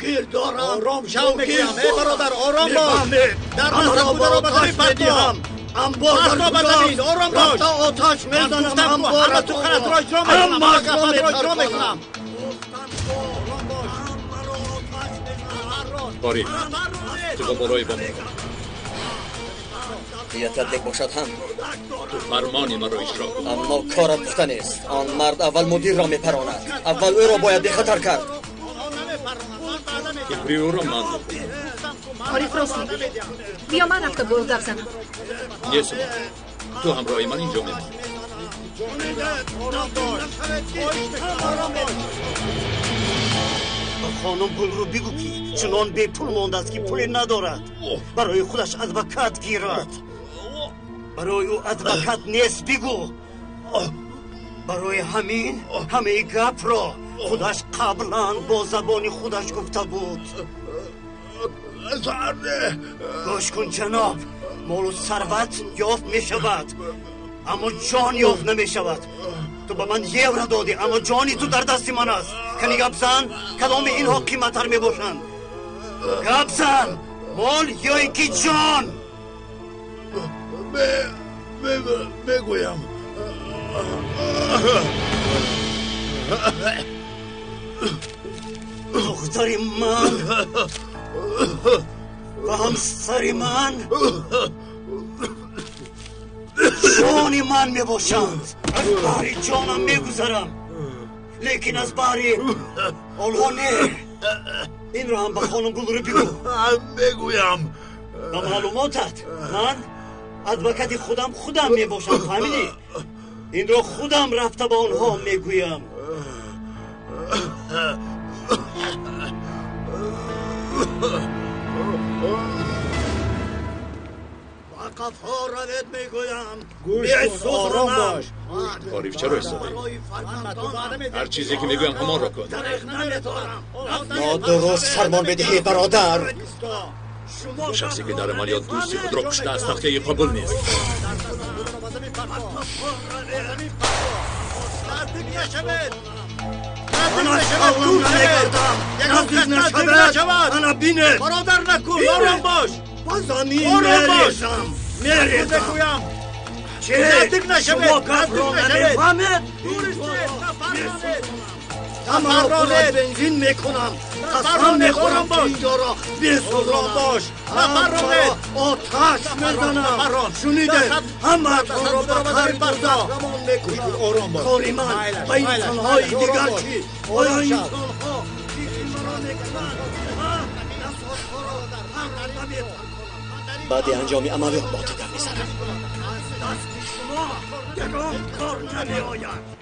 گیر دارم. آرام شو میگویم ای برادر آرام باش. در آنها را آتش میدیم. انبار در کجاست؟ آرام باش. آتش میزنم. انبار را تو خرد را اجرا میکنم. اجرا میکنم. باری تو برای با بی‌تدبیر باشد هم تو فرمانی مرا اجرا کن. اما کارت پختن است. آن مرد اول مدیر را میپراند. اول او را باید بخطر کرد. کبری او را من آری راست میگی. بیا من رفته برو در زنم. نیست تو همراهی من اینجا میمانی. خانم گل رو بگو که چنان بی پول مانده است که پولی ندارد. برای خودش ادوکات گیرد. برای او ادوکات نیست بگو. برای همین همه گپ را خودش قبلا با زبان خودش گفته بود. گوش کن جناب، مال و ثروت یافت می شود اما جان یافت نمی شود. تو به من یورو دادی اما جانی تو در دست من است. کنی گپ زن کدام اینها قیمت‌تر می باشند؟ گپ زن، مال یا اینکه جان؟ بگویم دختر من و همسر من جان من می باشند. از باری جانم می گذرم لیکن از باری آنها نه. این را هم به خانم گلرو بگو. بگویم به معلوماتت من ادوکات خودم می باشم. فهمیدی؟ این را خودم رفته به آنها می گویم. کفارت میگویم. گوش کن آرام باش. عارف چرا ایستادی؟ هر چیزی که میگویم همان را کن. نادرست فرمان بدهی برادر. شخصی که در عملیات دوستی خود را کشته است تخته قبول نیست. انا بینه برادر نکن. آرام باش. با زمین میریزم. نزدیک نشوید. شما گپ را نمیفهمید. اما خودت بنزین میکنم. قسم میخورم که اینجا را بسوزانم. باش. آتش میزنم. شنیده همه را به خرید بردم میکنم. آرام باش. کاری من به انسانهای دیگر چی؟ آیا انسانها بعد انجام عملیات با تکر میزنم. کار نمی آید.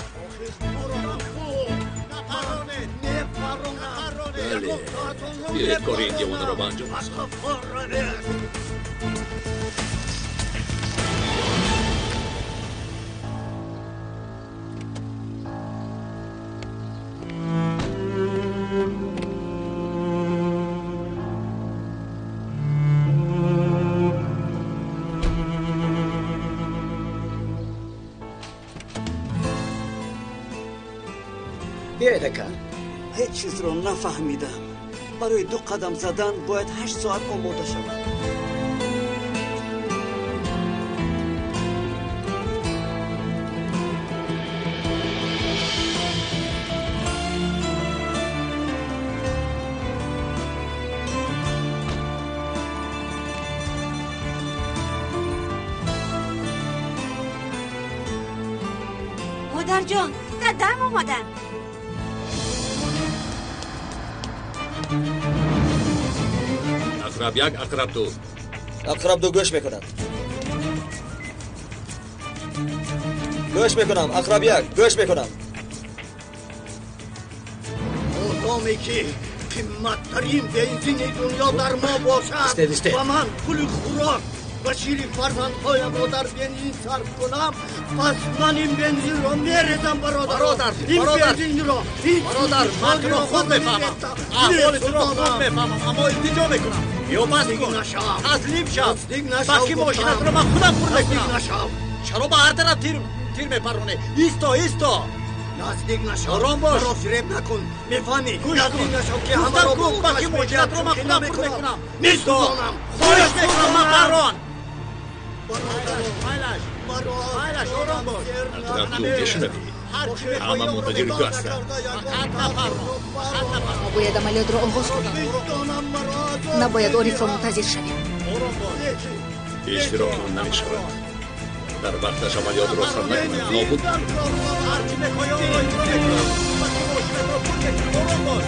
بله بیایید کار این دیوانه را به انجام رسانیم. بیایید هیچ چیز رو نفهمیدم. برای 2 قدم زدن باید 8 ساعت آماده شود. مادر جان دم اومدن. اقرب یک اقرب دو. اقرب دو گوش میکنم. گوش میکنم. اقرب یک گوش میکنم. آدمی که قیمت‌ترین بنزین دنیا در ما باشد و من پول خوراک و شیر فرزندهایم را در بنزین صرف کنم، پس من این بنزین را میریزم برادر. این بنزین را برادر من را خود بفهمم. احوال تو را خود بفهمم اما التجا میکنم. بیا بس کن. تسلیم شو. بس که ماشینت را من خودم پر میکنم. چرا به هر طرف تیر میپرونه؟ ایستا. آرام باش. مرا فریب نکن. میفهمی؟ گوش کن. نزدیک نشو که همه گفتم را کن بلکه مشکلات رو من خودم پر میکنم. میسوزانم. خواهش میکنم مقران. مایلش آرام باش. اطراف تو بشنوی. همه منتظر تو هستن. ما باید عملیات را آغاز کنیم. نباید عارف را منتظر شویم. اشتراک من نمیشود. در وقتش عملیات را سر نکنم نابود کنم. هرچی بخوای آقا اجرا میکنم. بلکه مشکلات رو پر میکنم. آرام باش.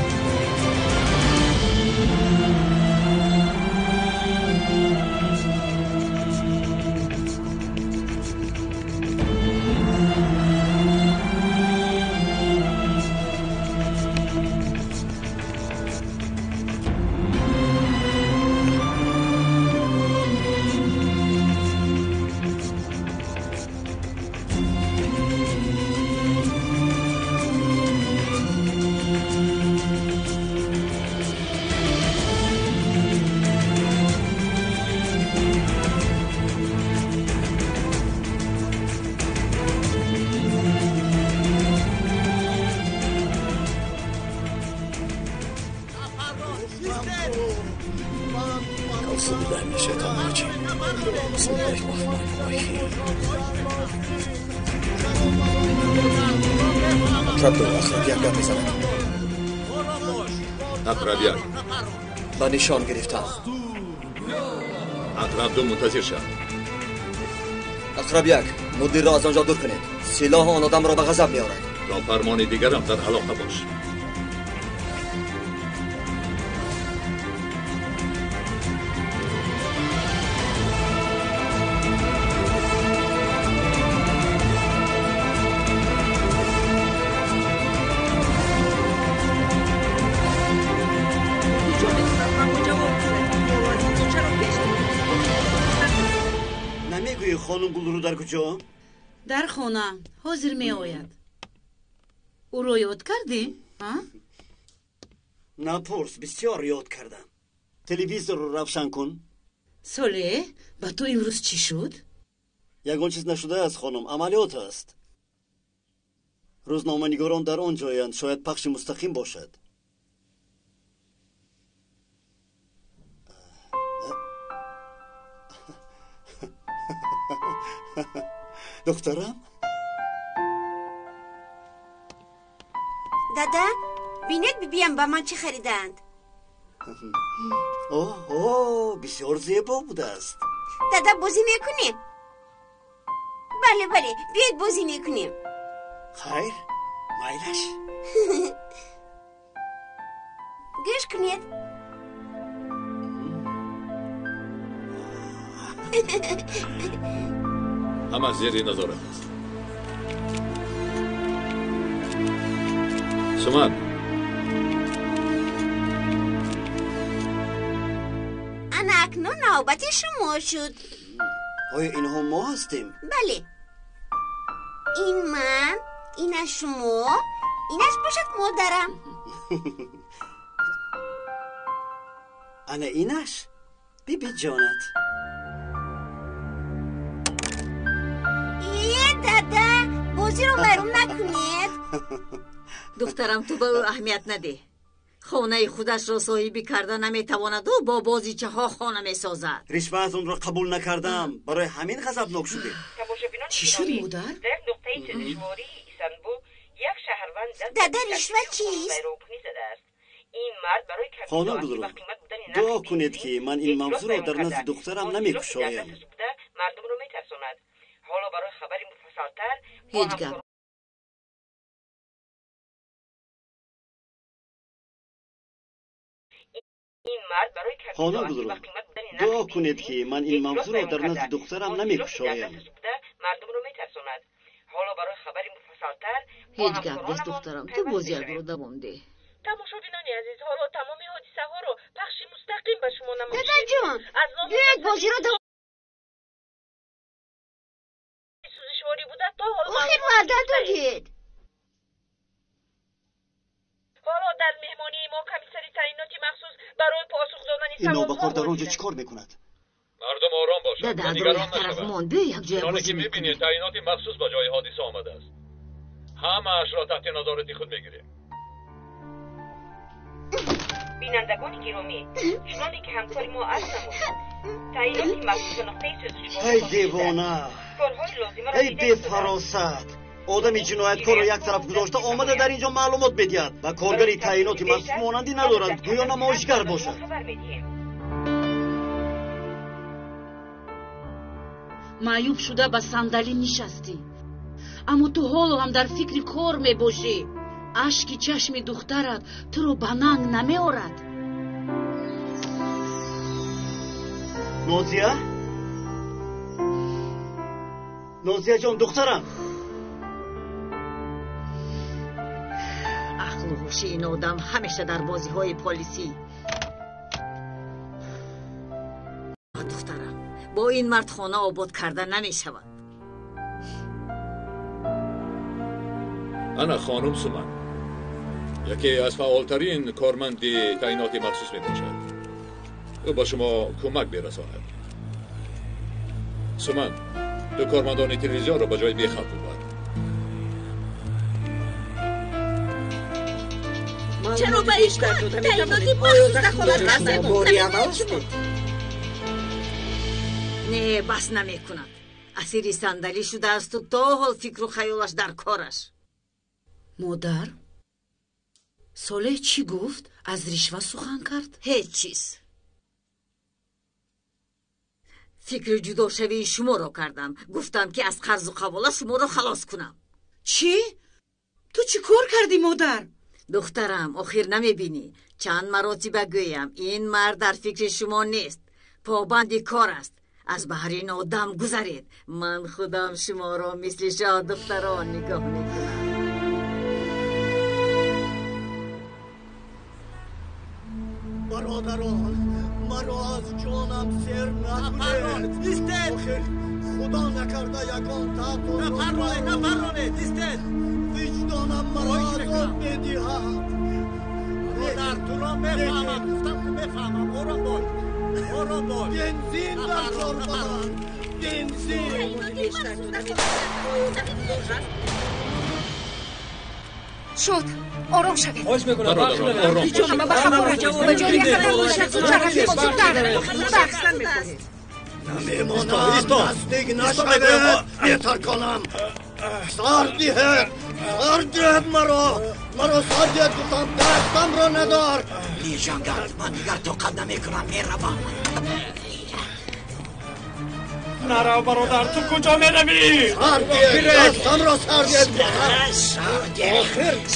اقربیک و نشان گرفتم. اقرب دو منتظر شد. اقرب یک مدیر را از آنجا دور کنید. سلاح آن آدم را به غضب میآورد. تا فرمان دیگرم در علاقه باش. نمیگویی خانم گلرو در کجا؟ در خونه حاضر می آید. او رو یاد کردی؟ نپرس، بسیار یاد کردم. تلویزیون رو روشن کن. ساله با تو امروز چی شد؟ یگان چیز نشده است خانم، عملیات است. روزنامه‌نگاران در آن جایند، شاید پخش مستقیم باشد. دخترم؟ دادا بینید ببینم با من چی خریدند. اوه بسیار زیبا بوده است. دادا بازی میکنیم؟ بله بیاید بازی میکنیم. خیر مایلش. گوش کنید. همه زیری ندارم. سومن انا اکنون نوبت شما شد. آیا اینها ما هستیم؟ بله، این من، این از شما، اینش باشد مادرم. انا اینش؟ بیبی جانت. دادا بازی رو برون نکنید. دخترم تو به او اهمیت نده. خانه خودش را صاحبی کرده نمیتواند و با بازیچه ها خانه میسازد. رشوه اون را قبول نکردم، برای همین غضبناک شده. چی شد مادر؟ دادا رشوه چیست؟ خانم گلرو، دعا کنید که من این موضوع را در نزد دخترم نمیگشایم. مردم رو میترساند. حالا برای خبری مفصل‌تر هیچ گپ. این مرد برای خانم گلرو، دعا کنید که من این موضوع را در نزد دخترم نمیگشایم. مردم رو میترساند. حالا برای خبری مفصل‌تر هیچ گپ نیست دخترم، تو بازی رو دوام ده. تماشاگران عزیز، حالا تمام حادثه ها رو پخش مستقیم به شما نمایش دادا جون بیاید بازی رو سوزشواری بوده تا حالا خیلی وعده دادید. حالا در مهمانی ما کمیسری تعییناتی مخصوص برای پاسخ دادن این نوبکار در آنجا چیکار میکند؟ مردم آرام باشند. دادا از روی طرف مانده یک جای چنانه بازی که میکنه. میبینید تعییناتی مخصوص با جای حادثه آمده است. همه‌اش را تحت نظارت خود بگیریم. بینندگان گرامی، چنانه که همکار ما عرض نمود تعیینات مخصوص نقطه سوزش ای دیوانه، کارهای لازمه را ای بی‌فراست. آدمی جنایتکار را یک طرف گذاشته آمده در اینجا معلومات بدهد و کارگری تعیینات مخصوص مانندی ندارد، گویا نمایشگر باشد. خبر میدیم. معیوب شده به صندلی نشستی، اما تو حالو هم در فکر کار میباشی. اشکی چشم دخترت تو رو به ننگ نمیارد. نازیه؟ نازیه جان دخترم. عقل و هوش این آدم همیشه در بازی های پلیسی. دخترم با این مرد خانه آباد کردن نمی شود. انا خانم سومن یکی از فعالترین کارمند تعیینات مخصوص می باشد. او با شما کمک برساند. سومن دو کارمندان تلویزیون را به جای بیخط ببر. چرا به این کار تعییناتی مخصوص دخالت کردن؟ نه بس نمی کند. اسیری صندلی شده است و تا حال فکر و خیالش در کارش. مادر صالح چی گفت؟ از رشوه سخن کرد؟ هیچ چیز. فکر جدا شوی شما را کردم. گفتم که از قرض و قواله شما را خلاص کنم. چی؟ تو چی کار کردی مادر؟ دخترم آخر نمی بینی چند مراتب گویم این مرد در فکر شما نیست، پابند کار است. از بحر این آدم گذرید. من خودم شما را مثل شاه دختران نگاه میکنم. برادران مرا از جانم سر نکنید. ایستید. خدا نکرده یکان تحت نپرانید. ایستید. وجدانم مرا عذاب میدهد. برادر تو را میفهمم. گفتم که میفهمم. آرام باش. آرام باش. بنزین در چربان. بنزین. شد آرام شوید. خواهش میکنم بخش آرام همه به خبر به جای یک قدم باشد و طرفی بزرگتر نمیمانم دستیگ نشده بهتر کنم. سر دهد مرا سر دهد گفتم دستم را ندار. لیژانگر من دیگر توقف نمیکنم میروم. نرو برادر تو کجا میروی؟ سر دهد دستم را سر دهد گفتم. سر دهد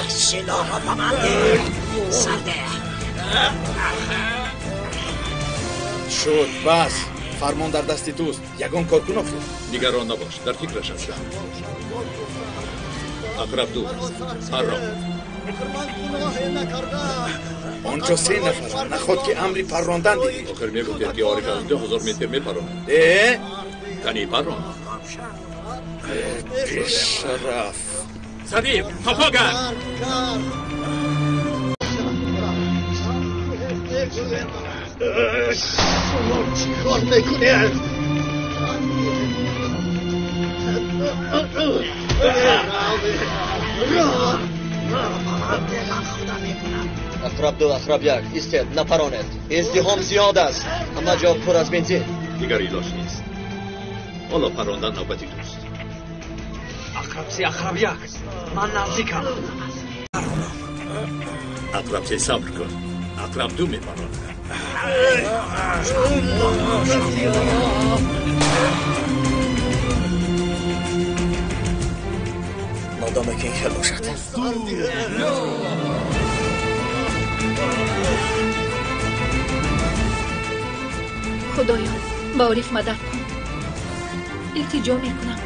سلاح را به من ده. سر دهد شد بس. فرمان در دست توست. یگان کار کن آخر. نگران نباش، در فکرش هستم. اقرب دو آرام. من گناه نکرده. آنجا 3 نفر نخواد که امری پراندن دیدی. آخر میگوید که عارف از 10,000 متر میپراند. یعنی پران. بیشرف. صدیق خفاگر. شما چی کار میکنید؟ اقرب دو اقرب یک ایستید نپرانید. ازدحام زیاد است. همه جا پر از بنزین. دیگر ایلاش نیست. حالا پراندن نوبتی دوست. اقرب سی اقرب یک من نزدیکم. اقرب سی صبر کن. اقرب دو میپراند. مادام که این خیل باشد. خدایا با عارف مدد کن. التجا میکنم.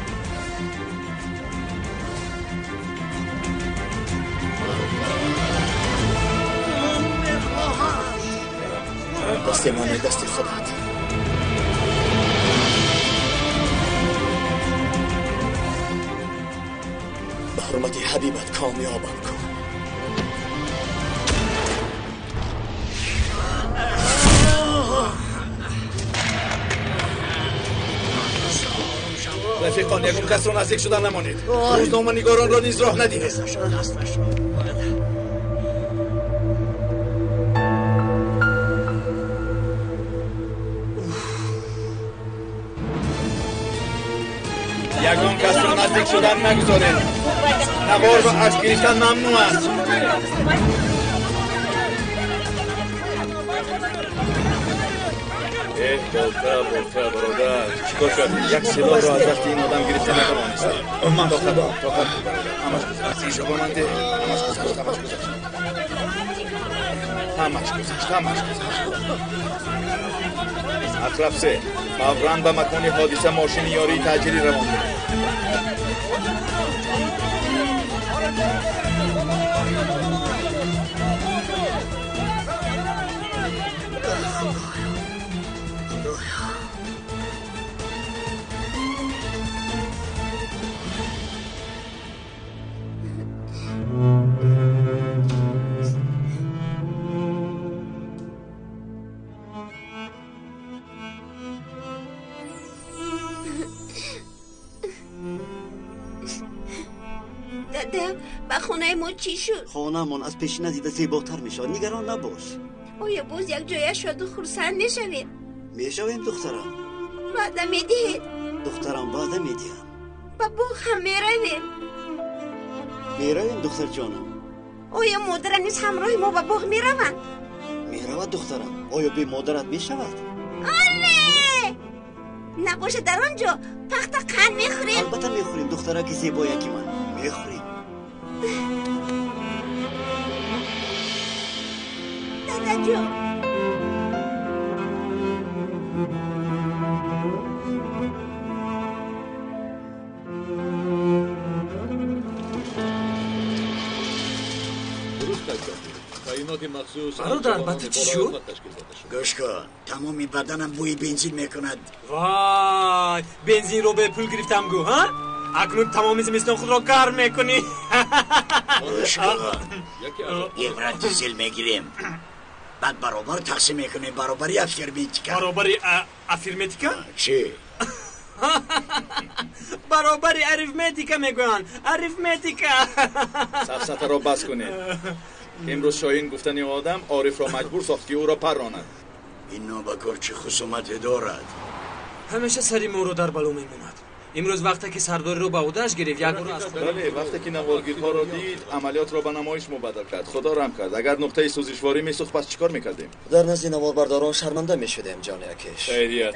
دست من دست خودت. به حرمت حبیبت کامیابم کن. رفیقان یکم کس رو نزدیک شدن نمانید. روزنامه‌نگاران را نیز راه ندید. یگان کس را نزدیک شدن نگذارید. نوار و عکس گرفتن ممنوع است. بلتر برادر، چیکار شد؟ یک سلاح را از دست این آدم گرفته نتوانست. من طاقت برادر، همش گذشت. شما من ده، همش گذشت. اطراف سه، فوراً به مکان حادثه ماشین یاری تاجری روان کنید. با خونه ما چی شد؟ خانه‌مون از پیش ندیده زیباتر میشه. نگران نباش. آیا باز یک جای شد و خرسند میشویم؟ میشویم دخترم. وعده میدهید؟ دخترم وعده میدیم. با باغ هم میرویم دختر جانم. آیا مادر نیز همراه ما با باغ میروند؟ میرود دخترم. آیا بی مادرت میشود؟ آله نباشه در آنجا تخت قند میخوریم. البته میخوریم دختره که زیبایی که من میخوریم. دادا جون برادر بطه چی شد؟ گوش کن تمامی بدنم بوی بنزین میکند. وای بنزین رو به پول گرفتم گو ها؟ اکنون تمام زمستان خود را گرم میکنی. گوش کن یک برای دیزل میگیریم بعد برابر تقسیم میکنیم. برابری افرمیتیکا. برابری افرمیتیکا؟ چی؟ برابری اریفمتیکا میگوین. اریفمتیکا. سفسطه را بس کنید. امروز شاهین گفتن آدم عارف را مجبور ساخت که او را پراند. این نابکار چه خصومتی دارد؟ همیشه سری ما رو در بلو میموند. امروز وقتی که سرداری رو به عهده‌اش گرفت یک رو از خود. بله وقتی که نوارگیرها را دید عملیات را به نمایش مبدل کرد. خدا رحم کرد. اگر نقطه سوزشواری میسوخت پس چیکار میکردیم؟ در نزد نواربرداران شرمنده میشدیم جان اکیش. خیریت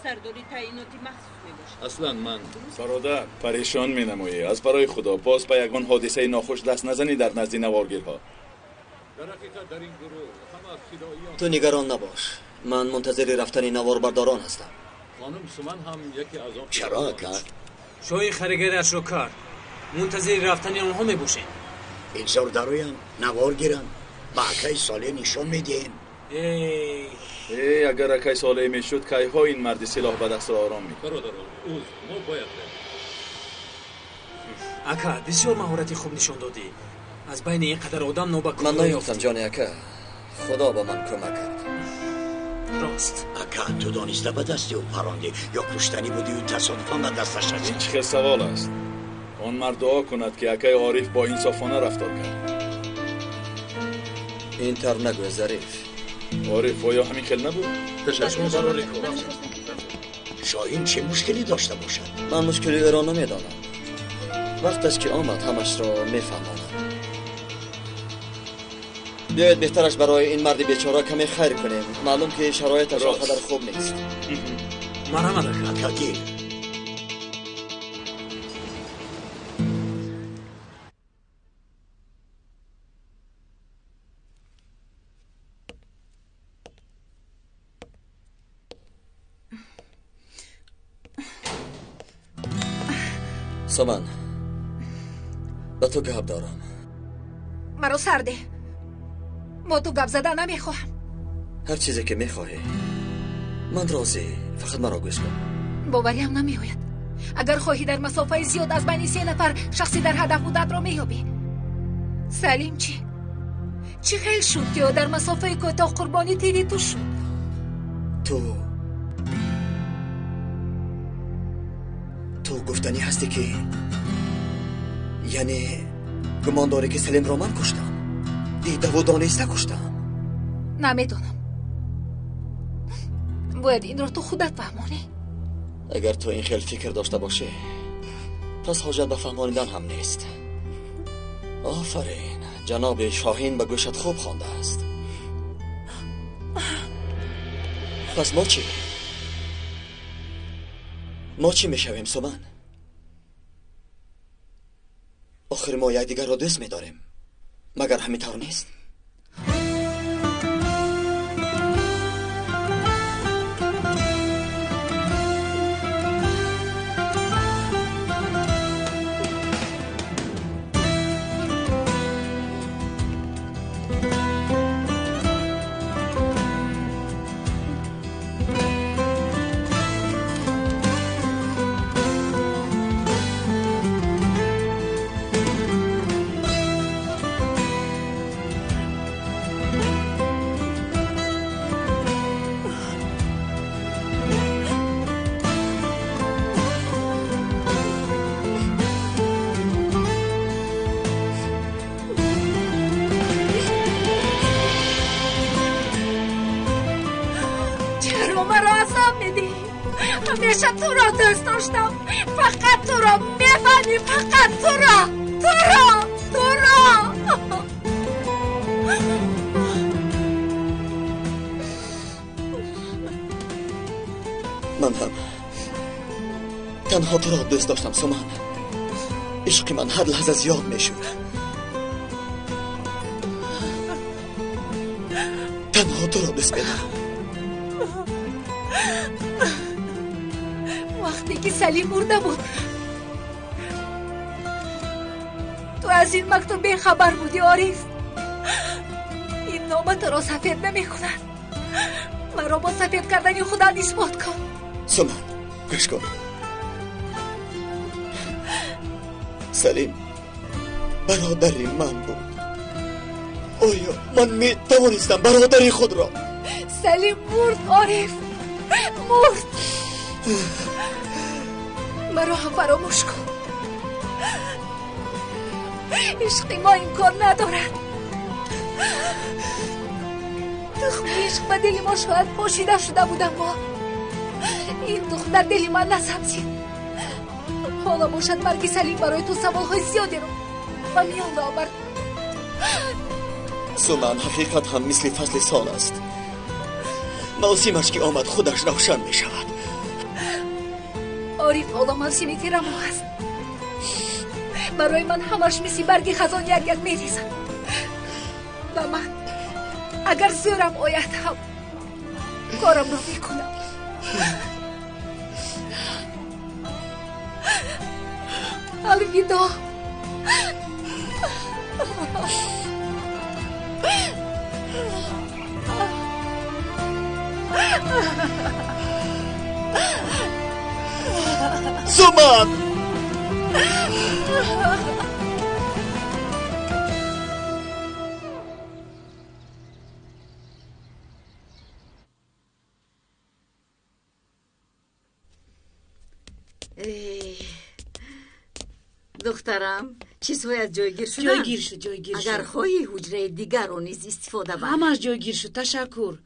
سرداری تعییناتی مخصوص میباشد. اصلا من برادر پریشان مینمایی. از برای خدا باز به یگان حادثه ناخوش دست نزنی در نزد نوارگیرها. در حقیقت در این گروه همه فداییان. تو نگران نباش. من منتظر رفتن نواربرداران هستم. خانم سمن هم یکی از آن. چرا کرد؟ شوی خریگرش رو کرد. منتظر رفتن اونها میباشین. این زور دارویم نوار گیرن باقی ساله نشان میدین. اگر اکی ساله میشد که ها این مرد سلاح به دست آرام می. برادر اوز ما باید اکا بسیار مهارتی خوب نشان دادی. از بین این قدر آدم نوبکار من نیافتم جان اکا. خدا به من کمک کرد. راست اکا تو دانسته به دستی او پراندی یا کشتنی بودی و تصادفاً به دستش رسید؟ چه سوال است. آن مرد دعا کند که اکی عارف با انصافانه رفتار کرد. این تر نگو ظریف. عارف آیا همین خیل نبود؟ تشکر برای کار. شاهین چه مشکلی داشته باشد؟ من مشکلی او را نمیدانم. وقتش که آمد همش را میفهمانم. بیاید بهترش برای این مرد بیچاره کمی خیر کنیم. معلوم که شرایطش آنقدر خوب نیست. مرحمت اکا. اکا گیر. سمن به تو گپ دارم. مرا سرده. با تو گپ زدن نمیخواهم. هر چیزی که میخواهی من راضی. فقط مرا گوش کن. باوریم نمیآید. اگر خواهی در مسافه زیاد از بین 3 نفر شخصی در هدف بودت را مییابی. سلیم چی خیلی شد که در مسافه کوتاه قربانی تیری تو شد. تو گفتنی هستی که یعنی گمان داری که سلیم را من کشتم؟ دیده و دانسته کشتم؟ نمیدونم. باید این را تو خودت فهمانی. اگر تو این خیل فکر داشته باشه پس حاجت به فهمانیدن هم نیست. آفرین، جناب شاهین به گوشت خوب خوانده است. پس ما چی میشویم سومن؟ آخر ما یک دیگر را دوست می‌داریم، مگر همین طور نیست؟ همیشه تو را دوست داشتم. فقط تو را میفهمی، فقط تو را. من هم تنها تو را دوست داشتم سومن. عشق من هر لحظه زیاد میشود. تنها تو را دوست می‌دارم. وقتی که سلیم مرده بود تو از این مکتوب بی خبر بودی عارف. این نامه تو را سفید نمی کند. مرا با سفید کردن خدا اثبات کن. سومن گوش کن. سلیم برادری من بود. آیا من می توانستم برادری خود را؟ سلیم مرد عارف، مرد. مرا هم فراموش کن. عشق ما این کار ندارد. تخم عشق به دل ما شاید پاشیده شده بودم. ما این تخم در دل من نسبزید. حالا باشد مرگ سلیم برای تو سوالهای زیادی رو و میان آورد. سومن حقیقت هم مثل فصل سال است. موسیمش که آمد خودش روشن می شود. عارف حالا موسیمی تیرمو هست. برای من همش مثل برگ خزان یک می ریزم و من اگر زورم آید هم کارم رو میکنم. الوداع. سومن دخترم چیزهایت جایگیر شدن؟ جایگیر شد. اگر خواهی حجره دیگر رو نیز استفاده بر. همش جایگیر شد. تشکر.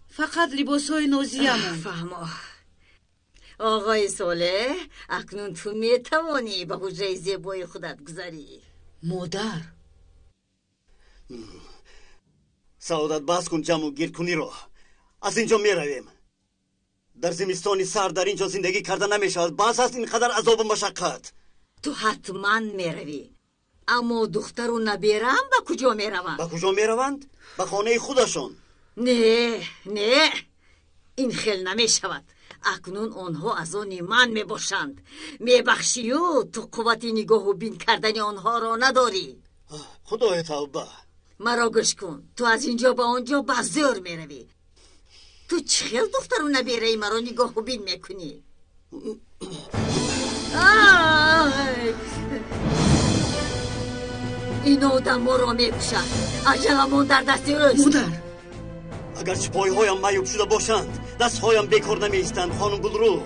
فقط لباس های نازیمون. فهمه. آقای صالح، اکنون تو میتوانی به حجره زیبای خودت گذاری. مادر سعادت بس کن جمع گیر کنی رو. از اینجا می رویم. در زمستانی سر در اینجا زندگی کرده نمی شود. بس است اینقدر عذاب و مشقت. تو حتما می روی. اما دختر رو نبیرم به کجا می روند؟ به کجا می روند؟ به خانه خودشون. نه این خیل نمی شود. اکنون آنها از آن من می باشند. می بخشی و تو قوت نگاه و بین کردن آنها را نداری. خدای توبه. مرا گوش کن. تو از اینجا به آنجا به زور می روی. تو چه خیل دختر رو نبیره مرا نگاه و بین می کنی؟ این آدم ما را می کشد. عجلمون در دستی اوست. مادر اگر چه پایهایم معیوب شده باشند دستهایم بیکار نمی ایستند. خانم گلرو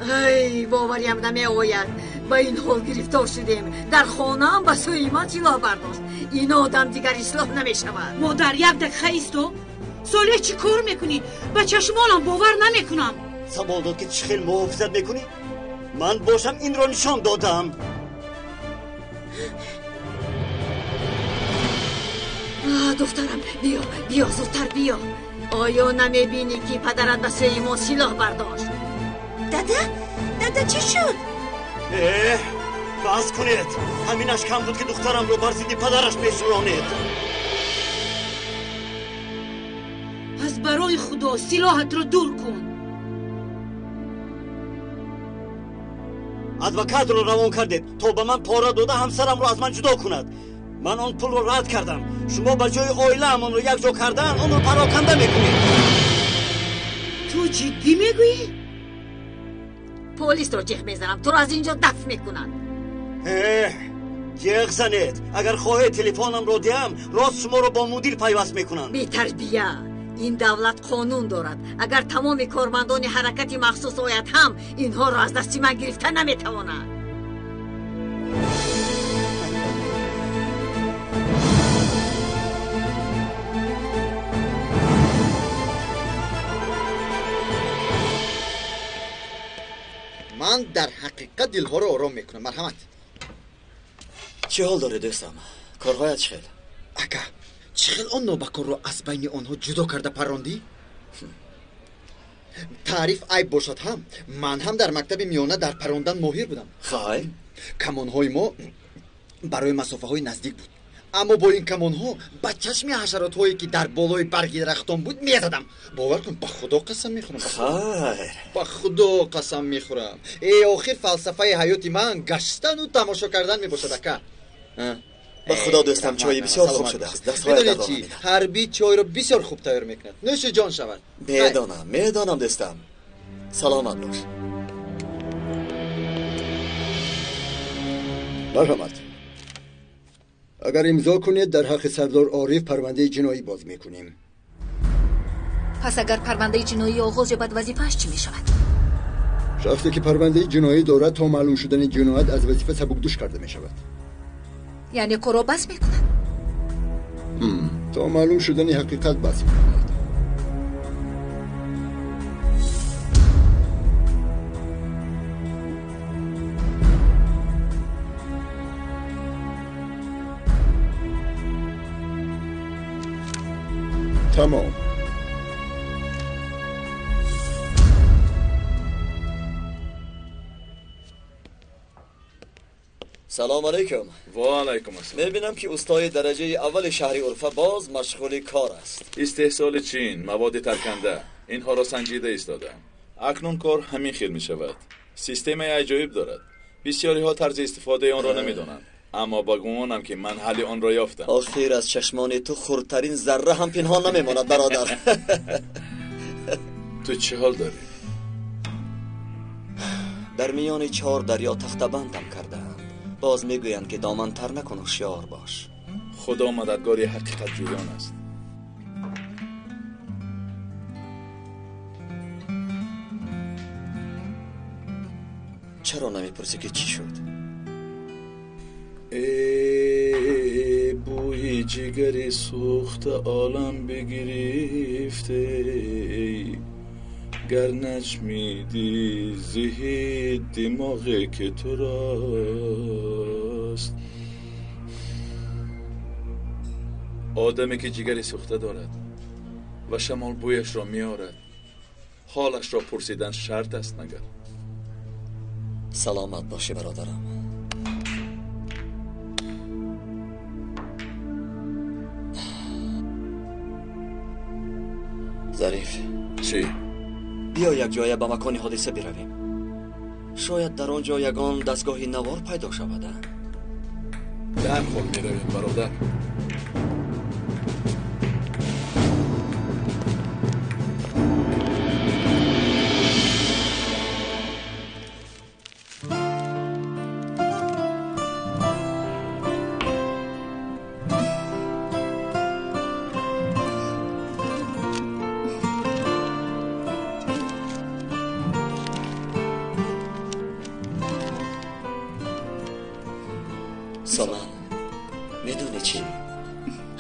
ای باوریم نمیآید با این حال گرفتار شدیم. در خانه هم به سوی من سلاح برداشت. این آدم دیگر اصلاح نمی شود. مادر یک دقیقه ایستو. صالح چی کار میکنی؟ به چشمانم باور نمیکنم. سوال داد که چه خیلی محافظت میکنی؟ من باشم این رو نشان دادم. دخترم بیا زودتر بیا. آیا نمیبینی که پدرت به سوی ما سلاح برداشت؟ دادا چی شد؟ بس کنید. همینش کم بود که دخترم رو بر ضد پدرش بشورانید. پس برای خدا سلاحت رو دور کن. ادوکات رو روان کردید تا به من پاره داده همسرم رو از من جدا کند. من آن پول رو رد کردم. شما به جای آیله اون رو یک جا کردن اون رو پراکنده میکنید. تو جدی میگویی؟ پلیس رو جیغ میزنم تو رو از اینجا دفع میکنن. جیغ زنید. اگر خواهید تلفنم رو دیم راست شما رو با مدیر پیوست میکنن. بی تربیه. این دولت قانون دارد. اگر تمام کارمندان حرکت مخصوص آید هم اینها را از دستی من گرفته نمیتواند. من در حقیقت دلها رو آرام میکنم. مرحمت. چه حال داره دوستم؟ کارهایت چخیل؟ اگه چخیل آن نوبکار رو از بین آنها جدا کرده پراندی؟ تعریف عیب باشد هم من هم در مکتب میانه در پراندن ماهر بودم. خواهی؟ کمانهای ما برای مسافه های نزدیک بود، اما با این کمانها به چشم حشرات هایی که در بالای برگی درختان بود میزدم. باور کن به خدا قسم میخورم. خیر به خدا قسم میخورم. ای آخر فلسفه حیات من گشتن و تماشا کردن میباشد. اکا به خدا دوستم چای بسیار خوب شده است. میدونید چی؟ حربی چای رو بسیار خوب تیار میکند. نوش جان شود. میدانم دوستم. سلامت باش. مرحمت. اگر امضا کنید در حق سردار عارف پرونده جنایی باز میکنیم. پس اگر پرونده جنایی آغاز شود وظیفه‌اش چی میشود؟ شخصی که پرونده جنایی دارد تا معلوم شدن جنایت از وظیفه سبکدوش کرده میشود. یعنی کارو بس میکند؟ تا معلوم شدن حقیقت بس میکند. تمام. سلام علیکم. و علیکم السلام. میبینم که استاد درجه اول شهر عرفه باز مشغول کار است. استحصال چین، مواد ترکنده، اینها را سنجیده ایستادم. اکنون کار همین خیل می شود. سیستم عجایب دارد. بسیاری ها طرز استفاده آن را نمیدانند، اما با گمانم که من حل آن را یافتم. آخر از چشمان تو خردترین ذره هم پنهان نمیماند برادر. تو چه حال داری؟ در میان 4 دریا تخته بندم کردند. باز میگویند که دامن تر نکن، هوشیار باش. خدا مددگاری حقیقت جویان است. چرا نمیپرسی که چی شد؟ ای بوی جگری سوخت عالم بگرفته، گر نچمیدی زهی دماغی که تو راست. آدمی که جگری سوخته دارد و شمال بویش را میارد، حالش را پرسیدن شرط است نگر. سلامت باشی برادرم. ظریف. چی؟ بیا یک جای به مکان حادثه برویم. شاید در آنجا یگان دستگاهی نوار پیدا شود. در خود میرویم برادر.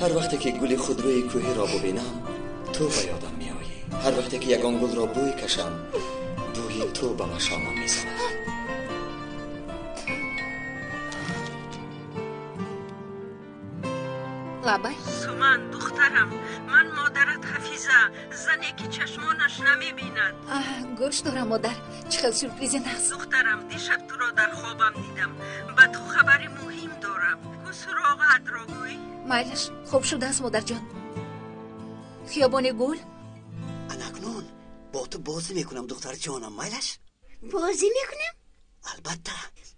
هر وقتی که گل خودروی کوهی را ببینم تو به یادم میآیی. هر وقتی که یگان گل را بوی کشم بوی تو به مشامم میزند. لبای سومن دخترم، من مادرت حفیظه، زنی که چشمانش نمیبیند. گوش دارم مادر، چه سورپریزی هست. دخترم دیشب تو را در خوابم دیدم، به تو خبری مهم دارم. سراغت را گوی. مایلش خوب شده است مادر جان. خیابان گل اکنون با تو بازی میکنم دختر جانم. مایلش بازی میکنم؟ البته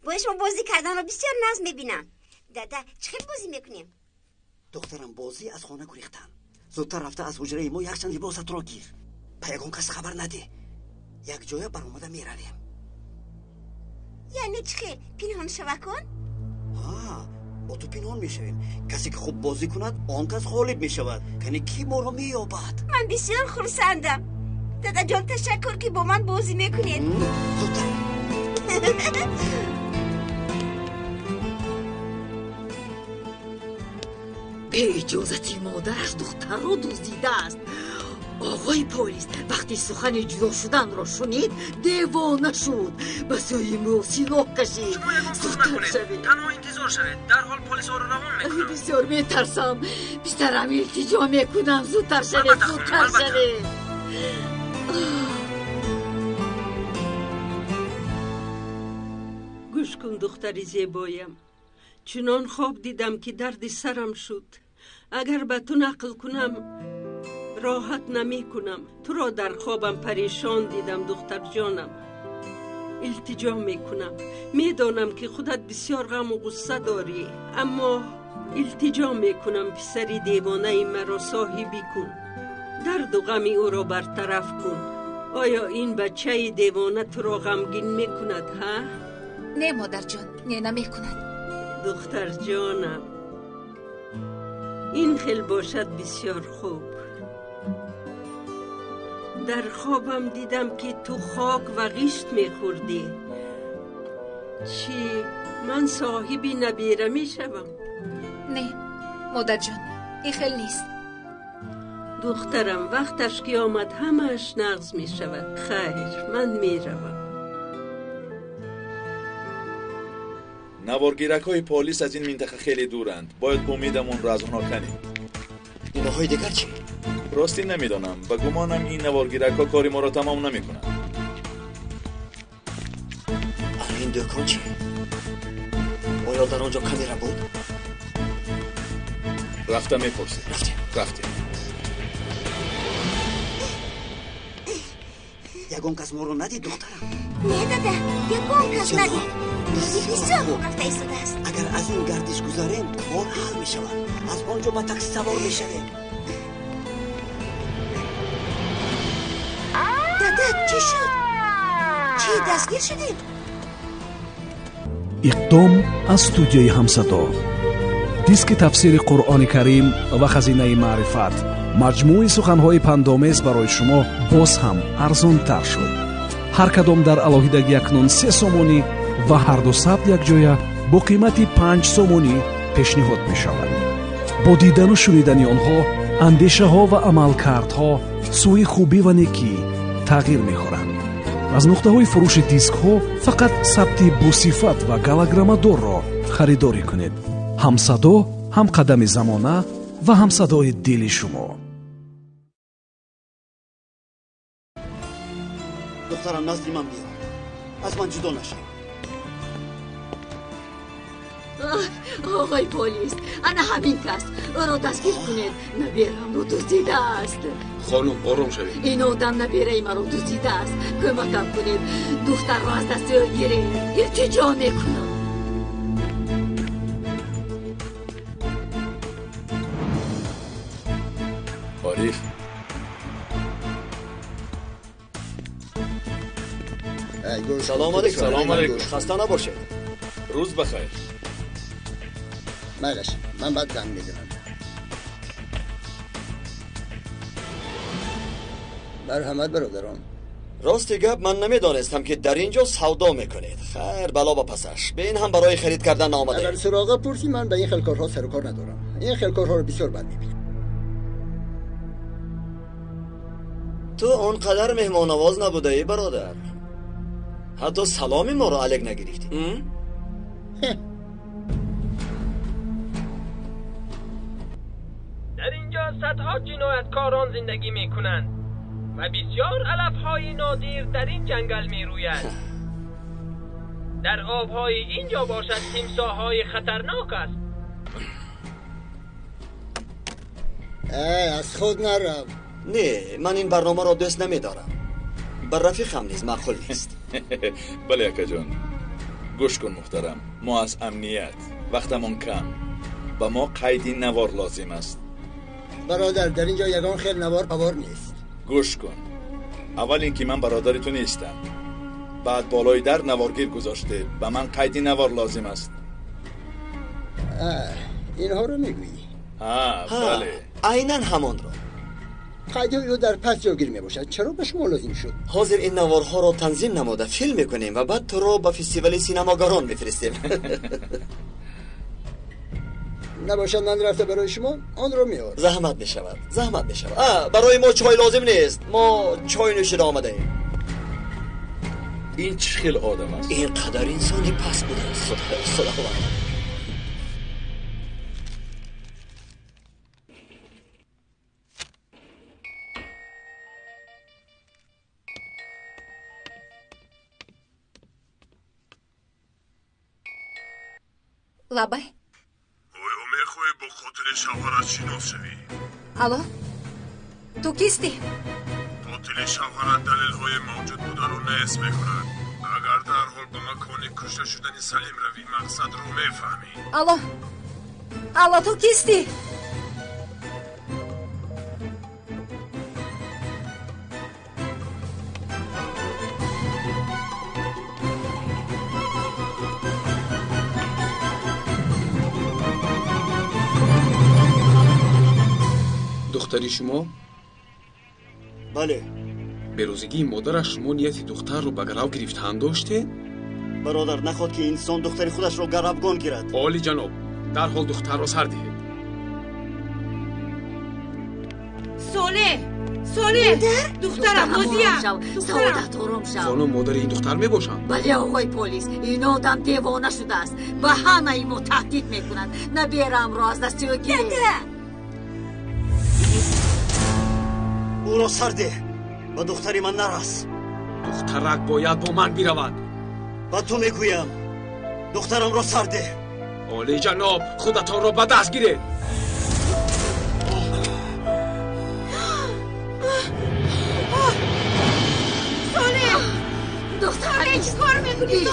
با شما بازی کردن رو بسیار ناز میبینم. دادا چه بازی میکنیم؟ دخترم بازی از خانه گریختن. زودتر رفته از حجره ما یک چند لباست را گیر. پیغام کس خبر نده. یک جای برآمده میرویم. یعنی چه؟ پنهان شو کن؟ با تو پنهان میشویم. کسی که خوب بازی کند آن کس غالب میشود. یعنی کی ما را مییابد. من بسیار خرسندم. دادا جان تشکر که با من بازی میکنید. زودتر به اجازت مادرش دختر را دزدیده است. آقای پلیس وقتی سخن جدا شدن را شنید دیوانه شد. به سوی ما سلاح کشید. شما یکم فکر نکنید، تنها انتظار شوید. در حال پلیس ها رو روان میکنم. بسیار میترسم. بیشترم التجا میکنم زودتر شوید. زودتر شوید. گوش کن دختری زیبایم، چنان خواب دیدم که درد سرم شد. اگر به تو نقل کنم راحت نمی کنم. تو را در خوابم پریشان دیدم دختر جانم. التجا می کنم. می دانم که خودت بسیار غم و غصه داری، اما التجا می کنم پسری دیوانه مرا صاحبی کن. درد و غم او را برطرف کن. آیا این بچه دیوانه تو را غمگین می کند ها؟ نه مادر جان، نه نمی کند. دختر جانم این خیل باشد بسیار خوب. در خوابم دیدم که تو خاک و غیشت میخوردی. چی من صاحبی نبیره میشوم؟ نه مادر جان، این خیل نیست. دخترم وقتش که آمد همش نغز میشود. خیر من میروم. نوارگیرک های پلیس از این منطقه خیلی دورند. باید امیدمون را از اونا کنیم. اینهای دیگر چی؟ راستی نمیدونم. به گمانم این نوارگیرک ها کاری ما را تمام نمیکنن. این دکان چی؟ آیا در آنجا کامیرا بود؟ رفتم میپرسیم. رفتیم. یگان کس ما رو ندید دخترم. نه دادا یگان کس ندید. بسیار خوب رفته ایستاده است. اگر از این گردش گذاریم کار حل می شود. از آنجا با تاکسی سوار می شویم. دادا چی شد؟ چی دستگیر شدیم؟ اقدام از استودیوی همصدا، دیسک تفسیر قرآن کریم و خزینه معرفت. مجموعه سخنهای پندآمیز برای شما باز هم ارزان تر شد. هر کدام در علاهیدگی اکنون 3 سومونی و هر دو ثبت یک جایه با قیمت 5 سومونی پیشنهاد می شود. با دیدن و شنیدن آنها اندیشه ها و عملکردها سوی خوبی و نیکی تغییر می خورند. از نقطه های فروش دیسک ها فقط ثبت بوصفت و گالگرامادور را خریداری کنید. همصدا، هم قدم زمانه و هم صدای دل شما. دخترم نزد من بیا. از من جدا نشو. آقای پلیس انا همین کس او را دستگیر کنید. نبیرم رو دزدیده است. خانم آرام شوید. این آدم نبیره مرا دزدیده است. کمکم کنید دختر را از دست او گیرید. التجا میکنم. عارف سلام علیکم. سلام علیکم. خسته نباشید. روز بخیر. مالش من بعد زنگ میزنم. مرحمت برادران. راستی گپ من نمیدانستم که در اینجا سودا میکنید. خیر بلا با پسش. به این هم برای خرید کردن آمده. اگر سراغ پرسی من به این خلکارها سر و کار ندارم. این خلکارها رو بسیار بد میبینم. تو اونقدر مهمان نواز نبوده ای برادر. حتی سلامی ما رو الگ نگرفتی. در اینجا صدها جنایتکاران زندگی میکنند و بسیار علفهای نادر در این جنگل میروید. در آبهای اینجا باشد تیمساهای خطرناک است. از خود نرم. نه من این برنامه را دوست نمیدارم. بر رفیقم نیز معقول نیست. بله اکا جان، گوش کن محترم. ما از امنیت وقتمون کم، با ما قیدی نوار لازم است. برادر در اینجا یگان خیل نوار پوار نیست. گوش کن، اول اینکه من برادری تو نیستم، بعد بالای در نوارگیر گذاشته به من قیدی نوار لازم است. اینها رو میگویی؟ بله عیناً همان را. قیدی او در پس جاگیر میباشد. چرا به شما لازم شد؟ حاضر این نوارها را تنظیم نموده فیلم میکنیم و بعد تو را به فستیوال سینماگران میفرستیم. نباشد من رفته برای شما آن رو میارم. زحمت میشود. برای ما چای لازم نیست. ما چای نوشیده آمده ایم. این چه خیل آدم است؟ اینقدر انسانی پس بوده. خداوند. لابай. мехоҳӣ бо қотили шавҳарат шинос шавӣ? алло, ту кисти? қотили шавҳарат далелҳои мавҷуд бударо неҳс мекунад. агар дар ҳол ба макони кушта шудани Салим равӣ, мақсадро мефаҳмӣ. алло, ту кисти? دختری شما؟ بله. به روزگی مادرش شما نیت دختر رو به گرو گرفتن داشته؟ برادر نخواد که انسان دختری خودش رو گروگان گیرد. عالی جناب، در حال دختر رو سر دهید. سوله دخترم مادیم. سعادت آرام شو. خانم مادر این دختر می باشن؟ بله آقای پلیس، این آدم دیوانه شده است. به همه ما تهدید میکنند. نبیرم را از دستی و گیره. او را سر ده. با دختری من نرس. دخترک باید با من برود. با تو میگویم دخترم را سر ده. عالی جناب، خودتان را به دست گیرید. دخترم چی کار میکنی؟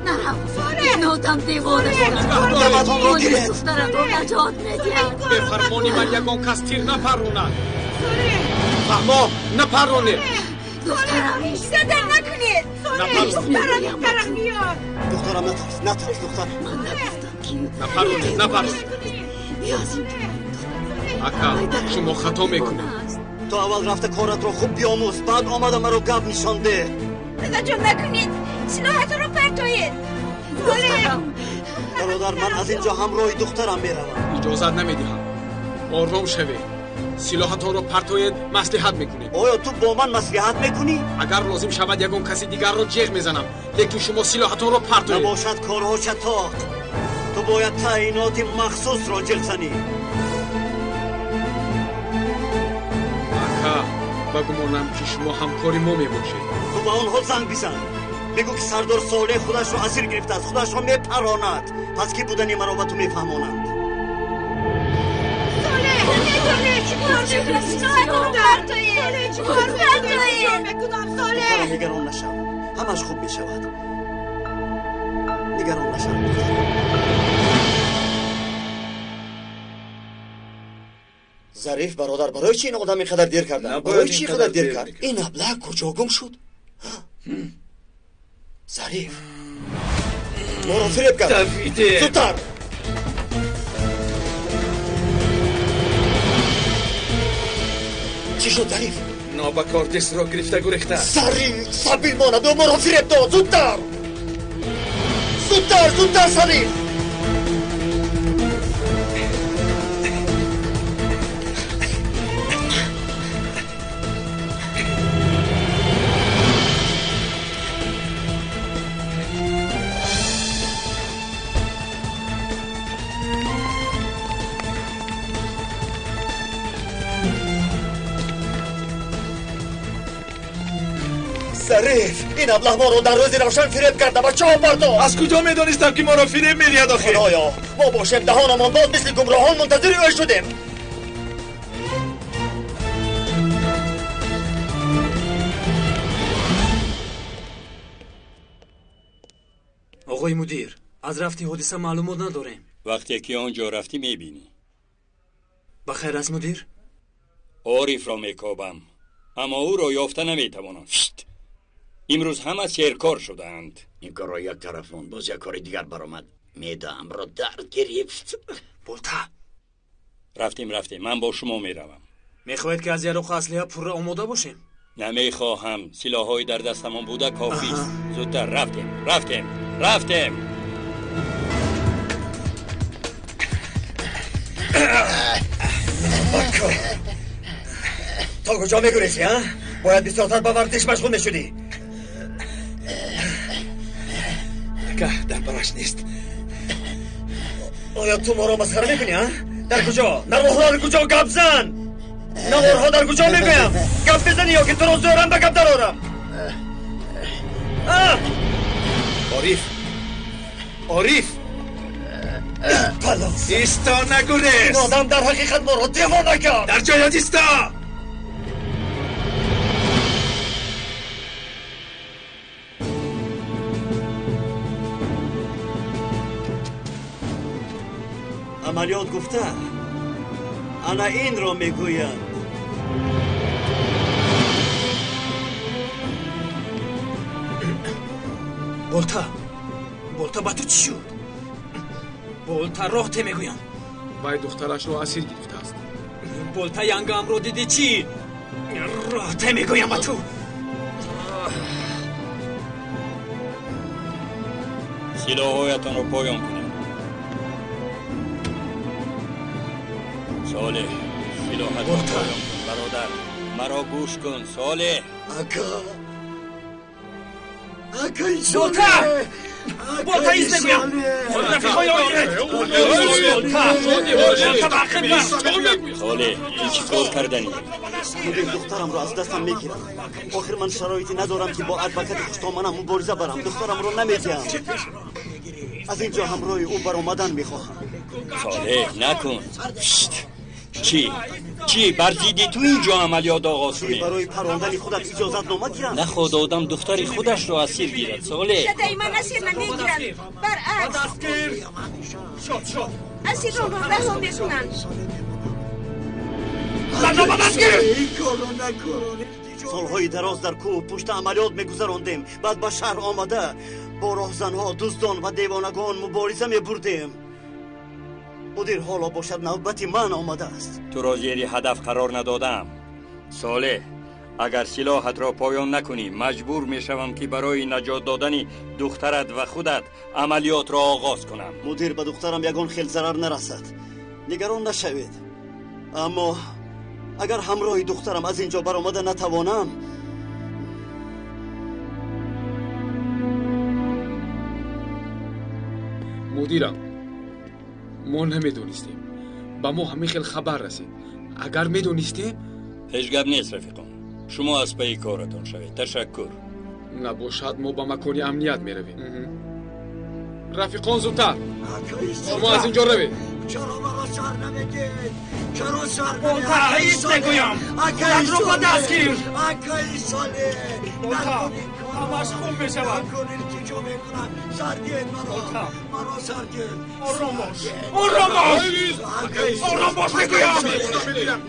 نرم. این آدم دیوانه شده. دخترم را نجات میدید. به فرمانی من یگان کس تیر نپروند. فهما نپرونه. دخترم صدر نکنید. دخترم میاد. دخترم نترس دخترم. من نگفتم که نپرونه. اکا شما خطا میکنید. تو اول رفته کارت رو خوب بیاموز، بعد آمده مرا گپ نشان ده. توجه نکنید. سلاحت رو پرتوید. برادر من از اینجا همراه دخترم میروم. اجازت نمیدهم. آرام شوید. سلاحتان رو پرتوید مصلحت میکنید. آیا تو با من مصلحت میکنی؟ اگر لازم شود یگان کسی دیگر رو جیغ میزنم، لیکن شما سلاحتان رو پرتوید. نباشد کارها شتات. تو باید تعیینات مخصوص را جیغ زنی. اکا بگمانم که شما همکاری ما میباشید. تو با آنها زنگ بزن. بگو که سردار صالح خودش رو اسیر گرفته است، خودش رو میپراند. پس کی بودنی مرا به تو میفهمانند. دخترم نگران نشو، همش خوب میشود. نگران نشو. ظریف برادر، برای چی این آدم اینقدر دیر کردن؟ برای چی اینقدر دیر کرد؟ این ابله کجا گم شد؟ ظریف ما رو فریب کرد. زودتر. چی شد ظریف؟ نابکار دست را گرفته گریخته. سریع سبیل ماند و ما را فریب داد. زودتر زودتر زودتر سریع. ظریف این ابله ما رو در روز روشن فریب کرده و چه آورد؟ از کجا میدانستم که ما را فریب میدهد آخه؟ خدایا ما باشیم دهانمان باز مثل گمراهان منتظر او شدیم. آقای مدیر از رفتی حادثه معلومات نداریم. وقتی که آنجا رفتی میبینی. بخیر است مدیر؟ عارف را میکابم اما او را یافته نمیتوانم. امروز همه سیرکار شدند. این کار را یک طرفون باز یک کار دیگر برآمد. معده‌ام را درد گرفت. بولتا رفتیم من با شما میروم. میخواهید که از یارق اسلحه پر آماده باشیم؟ نمیخواهم. سلاح‌های در دستمان بوده کافی است. زودتر رفتیم. تا کجا میگریزی ها؟ باید بسیارتر به ورزش مشغول میشدی. که در برش نیست. آیا تو ما را مسخره میکنی ها؟ در کجا؟ نروحها در کجا گپ زن؟ نوارها در کجا میگویم؟ گپ بزنی یا که تو را زورم به گپ درارم. عارف پلاس ایستا نگریز. این آدم در حقیقت ما را دیوانه کرد. در جایت ایستا. عملیات گفته انا این را میگوید. بولتا با تو چی شد؟ بولتا راحت میگویم وای دخترش رو اسیر گرفته است. بولتا ینگم رو دیدی چی؟ راحت میگویم با تو. سلاح‌هایتان رو پایان کنید. صالح سلاحت رو پایان کن برادر. مرا گوش کن صالح. اکا ایشانه بولتا ایست نگویم. رفیقای آیرد صالح چی کار کردنی؟ مدیر دخترم رو از دستم میگیرم. آخر من شرایطی ندارم که با ادوکت خوشتامنم مبارزه برم. دخترم رو نمیدیم. از اینجا همراه او بر اومدن میخواهم. صالح نکن. چی برزیدی تو اینجا عملیات آغاز کنی؟ برای پروندن خودت اجازت نامه گیرم. نه خود آدم دختری خودش رو اسیر گیرد. صالح دائما اسیر نمیگیرن. برعکس اسیر رو رها میکنن. سالهای دراز در کوه پشت عملیات میگذراندیم. بعد به شهر آمده با راهزنها، دزدان و دیوانگان مبارزه میبردیم. مدیر حالا باشد نوبتی من آمده است. تو را زیر هدف قرار ندادم. صالح اگر سلاحت را پایان نکنی مجبور میشوم که برای نجات دادن دخترت و خودت عملیات را آغاز کنم. مدیر به دخترم یگان خیل ضرر نرسد. نگران نشوید. اما اگر همراه دخترم از اینجا برآمده نتوانم. مدیرم ما نمیدونستیم. با ما همه خیلی خبر رسید. اگر میدونستیم هیچ گپ نیست رفیقان. شما از پی کارتون شوید. تشکر. نباشد ما با مکانی امنیت میرویم. رفیقان زودتر. شما از اینجا روید. چرا مرا شهر نمیگید؟ چرا شهر بولتا ایست نگویم. خودت رو با دست گیر. اکایی ساله بولتا همش خوب میشود. نکنید که جو میکنم. سرگید مرا سرگید. آرام باش نگویم.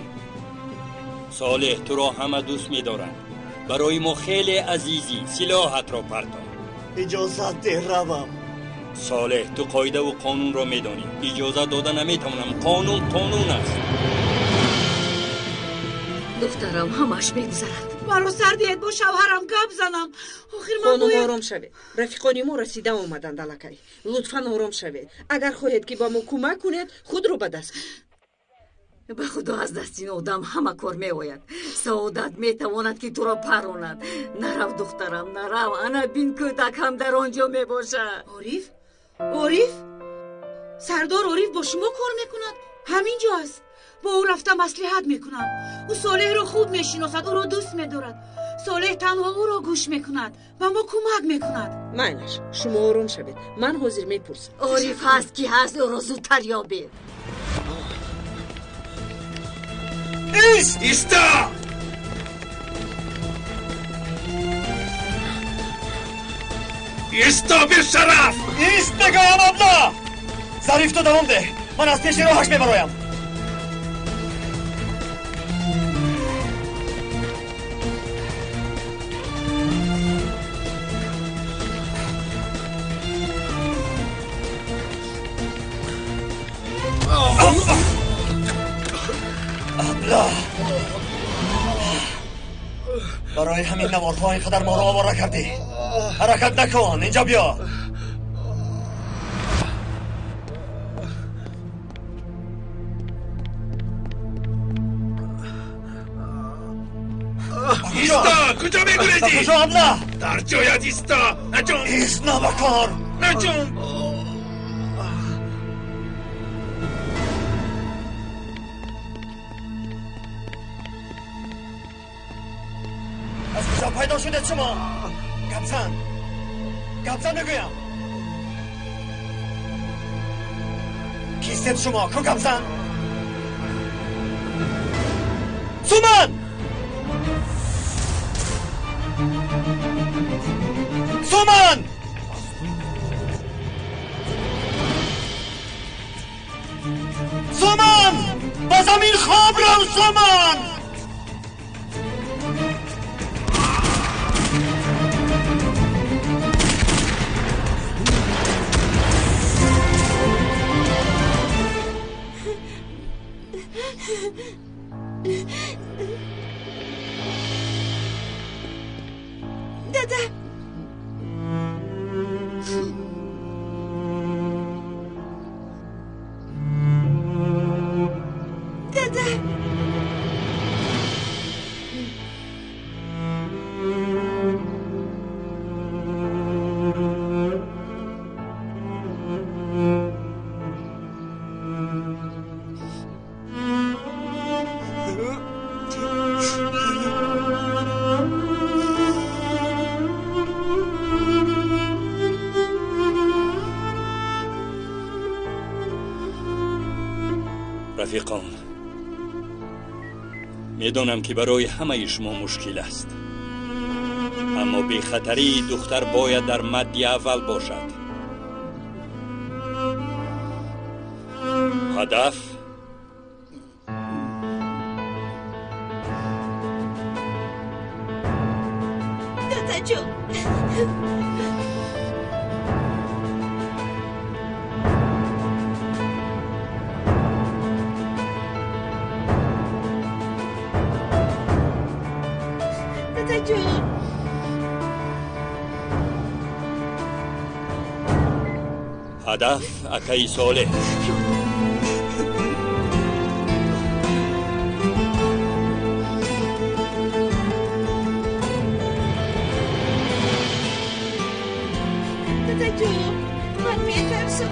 صالح تو را همه دوست می‌دارند. برای ما خیلی عزیزی. سلاحت را پرتاب. اجازت ده روم. صالح تو قاعده و قانون را می‌دانی. اجازه داده نمی‌توانم. قانون است. دخترم همش میگذرد. مرا سردیت با شوهرم گپ زنم. آخر من خانم باید آرام شوید. رفیقانی ما رسیده آمدند دلکای. لطفاً آرام شوید. اگر خواهید که با ما کمک کنید خود رو به دست به خدا از دست این آدم همه کار می آید. سعادت می تواند که تو را پروند. نرو دخترم نرو. انا بین کودک هم در آنجا می باشد. عارف سردار عارف با شما کار میکند. همینجا است. با او رفتم مصلحت میکنم. او صالح رو خوب میشناسد. او رو دوست میدارد. صالح تنها او را گوش میکند و ما کمک میکند. معنیش شما آرام شوید. من حاضر میپرسم. عارف هست کی هست او را زودتر یابید. ایستا! ایستا به شرف! ایست بگویم ابلا! ظریف تو دوام ده. من از پیش راهش میبرایم. ابلا برای همین نوارها اینقدر ما را آواره کردی. حرکت نکن. اینجا بیا. ایستا! کجا میگوریدی؟ کجا ابلا؟ در جایت ایستا! نجوم! ایست نبکار! نجوم! از کجا پیدا شده شما؟ گبزن بگویم. کیستید شما؟ کو گبزن؟ سومن! سومن! سومن! با زمین خواب رو سومن! دادا رفیقان، میدانم که برای همه شما مشکل است، اما بی خطری دختر باید در مد اول باشد. هدف دادا جون هدف اکای صالح. دادا جون من میترسم.